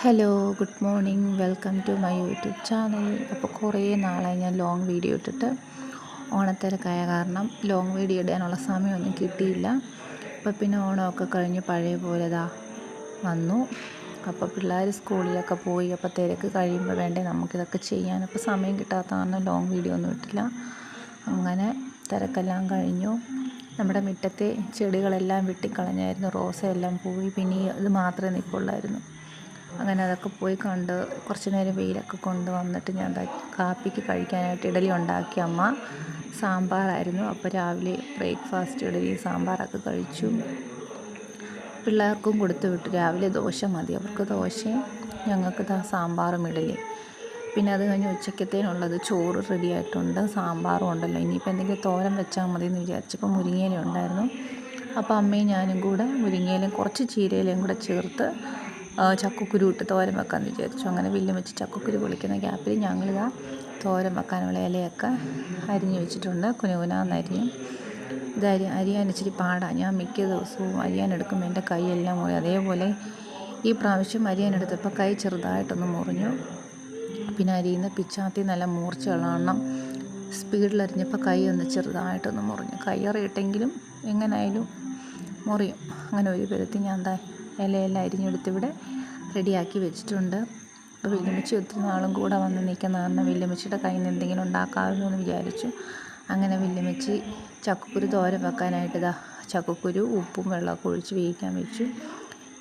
Hello, good morning. Welcome to my YouTube channel. അപ്പോൾ കുറേ നാളായി ഞാൻ ലോങ് വീഡിയോ ഇട്ടിട്ട്. ഓണത്തിരക്കായ കാരണം ലോങ് വീഡിയോ ഇടാനുള്ള സമയമൊന്നും കിട്ടിയില്ല. അപ്പോൾ പിന്നെ ഓണമൊക്കെ കഴിഞ്ഞ് പഴയ പോലെ വന്നു. അപ്പോൾ പിള്ളേർ സ്കൂളിലൊക്കെ പോയി. അപ്പോൾ തിരക്ക് കഴിയുമ്പോൾ വേണ്ടേ നമുക്കിതൊക്കെ ചെയ്യാൻ. അപ്പോൾ സമയം കിട്ടാത്ത കാരണം ലോങ് വീഡിയോ ഒന്നും ഇട്ടില്ല. അങ്ങനെ തിരക്കെല്ലാം കഴിഞ്ഞു. നമ്മുടെ മുറ്റത്തെ ചെടികളെല്ലാം വെട്ടിക്കളഞ്ഞായിരുന്നു. റോസയെല്ലാം പോയി. പിന്നെ ഇത് മാത്രമേ നിൽപ്പുള്ളായിരുന്നു. അങ്ങനെ അതൊക്കെ പോയി കണ്ട് കുറച്ച് നേരം വെയിലൊക്കെ കൊണ്ട് വന്നിട്ട് ഞാൻ കാപ്പിക്ക് കഴിക്കാനായിട്ട് ഇഡലി ഉണ്ടാക്കി. അമ്മ സാമ്പാറായിരുന്നു. അപ്പോൾ രാവിലെ ബ്രേക്ക്ഫാസ്റ്റ് ഇഡലി സാമ്പാറൊക്കെ കഴിച്ചു. പിള്ളേർക്കും കൊടുത്തു വിട്ടു. രാവിലെ ദോശ മതി അവർക്ക്, ദോശയും ഞങ്ങൾക്ക് സാമ്പാറും ഇഡലി. പിന്നെ അത് കഴിഞ്ഞ് ഉച്ചക്കത്തേനുള്ളത് ചോറ് റെഡി ആയിട്ടുണ്ട്. സാമ്പാറും ഉണ്ടല്ലോ, ഇനിയിപ്പോൾ എന്തെങ്കിലും തോരൻ വെച്ചാൽ മതി എന്ന് വിചാരിച്ചപ്പോൾ മുരിങ്ങയില ഉണ്ടായിരുന്നു. അപ്പോൾ അമ്മയും ഞാനും കൂടെ മുരിങ്ങയിലയും കുറച്ച് ചീരയിലയും കൂടെ ചേർത്ത് ചക്കക്കുരു ഇട്ട് തോരൻ വെക്കാമെന്ന് വിചാരിച്ചു. അങ്ങനെ വെച്ച് ചക്കക്കുരു പൊളിക്കുന്ന ഗ്യാപ്പിൽ ഞങ്ങളിതാ തോരൻ വെക്കാനുള്ള ഇലയൊക്കെ അരിഞ്ഞ് വെച്ചിട്ടുണ്ട്. കുനുകുനാന്നരിയും. ഇത് അരിയാൻ ഇച്ചിരി പാടാണ്. ഞാൻ മിക്ക ദിവസവും അരിയാനെടുക്കുമ്പോൾ എൻ്റെ കൈയെല്ലാം മുറി. അതേപോലെ ഈ പ്രാവശ്യം അരിയാനെടുത്തപ്പോൾ കൈ ചെറുതായിട്ടൊന്ന് മുറിഞ്ഞു. പിന്നെ അരിയുന്ന പിച്ചാത്തി നല്ല മൂർച്ചയുള്ള എണ്ണം സ്പീഡിലരിഞ്ഞപ്പോൾ കൈ ഒന്ന് ചെറുതായിട്ടൊന്ന് മുറിഞ്ഞു. കയ്യറിയിട്ടെങ്കിലും എങ്ങനെയായാലും മുറിയും. അങ്ങനെ ഒരു പരുത്തി ഞാൻ ഇലയെല്ലാം അരിഞ്ഞെടുത്തിവിടെ റെഡിയാക്കി വെച്ചിട്ടുണ്ട്. അപ്പോൾ വല്യമ്മച്ചി ഒത്തിരി നാളും കൂടെ വന്ന് നിൽക്കുന്ന കാരണം വല്യമ്മച്ചിയുടെ കയ്യിൽ നിന്ന് എന്തെങ്കിലും ഉണ്ടാക്കാമല്ലോ എന്ന് വിചാരിച്ചു. അങ്ങനെ വല്യമ്മച്ചി ചക്കക്കുരു തോരൻ വെക്കാനായിട്ട് ചക്കക്കുരു ഉപ്പും വെള്ളമൊക്കെ ഒഴിച്ച് വേവിക്കാൻ വെച്ചു.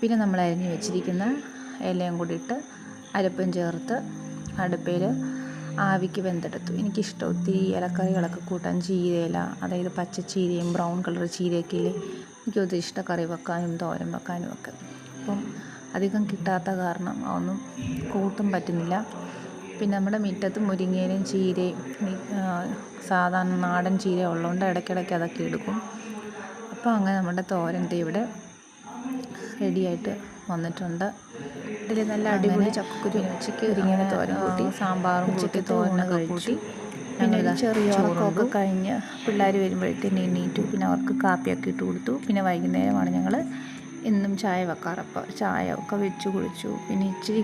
പിന്നെ നമ്മൾ അരിഞ്ഞ് വെച്ചിരിക്കുന്ന ഇലയും കൂടി ഇട്ട് അരപ്പും ചേർത്ത് അടുപ്പയിൽ ആവിക്ക് വെന്തെടുത്തു. എനിക്കിഷ്ടം ഒത്തിരി ഇലക്കറികളൊക്കെ കൂട്ടാൻ ചീരയില, അതായത് പച്ചച്ചീരയും ബ്രൗൺ കളർ ചീരയൊക്കെ ഇല്ലേ, എനിക്കൊത്തിരി ഇഷ്ടം കറി വെക്കാനും തോരൻ വെക്കാനും ഒക്കെ. അപ്പം അധികം കിട്ടാത്ത കാരണം അതൊന്നും കൂട്ടും പറ്റുന്നില്ല. പിന്നെ നമ്മുടെ മുറ്റത്ത് മുരിങ്ങയിലയും ചീരയും സാധാരണ നാടൻ ചീര ഉള്ളതുകൊണ്ട് ഇടയ്ക്കിടയ്ക്ക് അതൊക്കെ എടുക്കും. അപ്പോൾ അങ്ങനെ നമ്മുടെ തോരൻ ഇവിടെ റെഡിയായിട്ട് വന്നിട്ടുണ്ട്. ഇതിൽ നല്ല അടിപൊളി ചക്കക്കുരു ഉച്ചയ്ക്ക് ഇങ്ങനെ തോരൻ കൂട്ടി, സാമ്പാറും കൂട്ടി തോരനൊക്കെ കൂട്ടി, പിന്നെ ചെറിയ ഉറക്കമൊക്കെ കഴിഞ്ഞ് പിള്ളേർ വരുമ്പോഴത്തേന് എണീറ്റു. പിന്നെ അവർക്ക് കാപ്പിയൊക്കെ ഇട്ട് കൊടുത്തു. പിന്നെ വൈകുന്നേരമാണ് ഞങ്ങൾ എന്നും ചായ വെക്കാറപ്പോൾ ചായ ഒക്കെ വെച്ച് കുടിച്ചു. പിന്നെ ഇച്ചിരി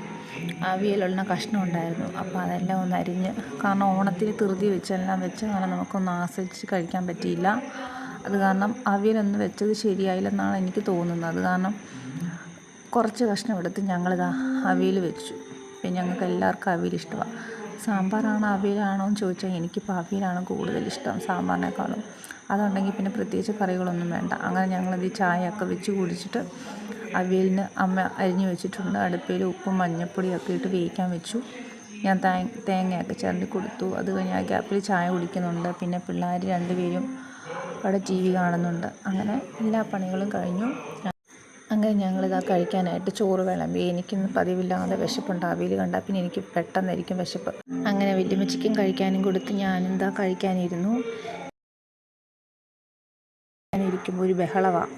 അവിയലുള്ള കഷ്ണം ഉണ്ടായിരുന്നു. അപ്പോൾ അതെല്ലാം ഒന്ന് അരിഞ്ഞ്, കാരണം ഓണത്തിന് ധൃതി വെച്ചെല്ലാം വെച്ച് അങ്ങനെ നമുക്കൊന്ന് ആസ്വദിച്ച് കഴിക്കാൻ പറ്റിയില്ല. അത് കാരണം അവിയലൊന്ന് വെച്ചത് ശരിയായില്ലെന്നാണ് എനിക്ക് തോന്നുന്നത്. അത് കാരണം കുറച്ച് കഷ്ണം എടുത്ത് ഞങ്ങളിതാ അവിയൽ വെച്ചു. പിന്നെ ഞങ്ങൾക്ക് എല്ലാവർക്കും അവിയൽ ഇഷ്ടമാണ്. സാമ്പാറാണോ അവിയലാണോ എന്ന് ചോദിച്ചാൽ എനിക്കിപ്പോൾ അവിയലാണ് കൂടുതലിഷ്ടം സാമ്പാറിനേക്കാളും. അതുണ്ടെങ്കിൽ പിന്നെ പ്രത്യേകിച്ച് കറികളൊന്നും വേണ്ട. അങ്ങനെ ഞങ്ങളിത് ചായയൊക്കെ വെച്ച് കുടിച്ചിട്ട് അവിയലിന് അമ്മ അരിഞ്ഞ് വെച്ചിട്ടുണ്ട്. അടുപ്പിൽ ഉപ്പും മഞ്ഞൾപ്പൊടിയൊക്കെ ഇട്ട് വേവിക്കാൻ വെച്ചു. ഞാൻ തേങ്ങയൊക്കെ ചിരണ്ടി കൊടുത്തു. അത് കഴിഞ്ഞ് ആ ഗ്യാപ്പിൽ ചായ കുടിക്കുന്നുണ്ട്. പിന്നെ പിള്ളേർ രണ്ടുപേരും അവിടെ TV കാണുന്നുണ്ട്. അങ്ങനെ എല്ലാ പണികളും കഴിഞ്ഞു. അങ്ങനെ ഞങ്ങളിതാ കഴിക്കാനായിട്ട് ചോറ് വിളമ്പി. എനിക്കിന്ന് പതിവില്ലാതെ വിശപ്പുണ്ട്. അവിയൽ കണ്ടാൽ പിന്നെ എനിക്ക് പെട്ടെന്നായിരിക്കും വിശപ്പ്. അങ്ങനെ വല്യമ്മച്ചിക്കും കഴിക്കാനും കൊടുത്ത് ഞാനെന്താ കഴിക്കാനിരുന്നു. ഞാനിരിക്കുമ്പോൾ ഒരു ബഹളമാണ്.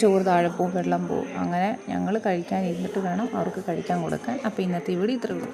ചോറ് താഴെ പോവും, വെള്ളം പോവും. അങ്ങനെ ഞങ്ങൾ കഴിക്കാനിരുന്നിട്ട് വേണം അവർക്ക് കഴിക്കാൻ കൊടുക്കാൻ. അപ്പോൾ ഇന്നത്തെ ഇവിടെ ഇത്രയേ ഉള്ളൂ.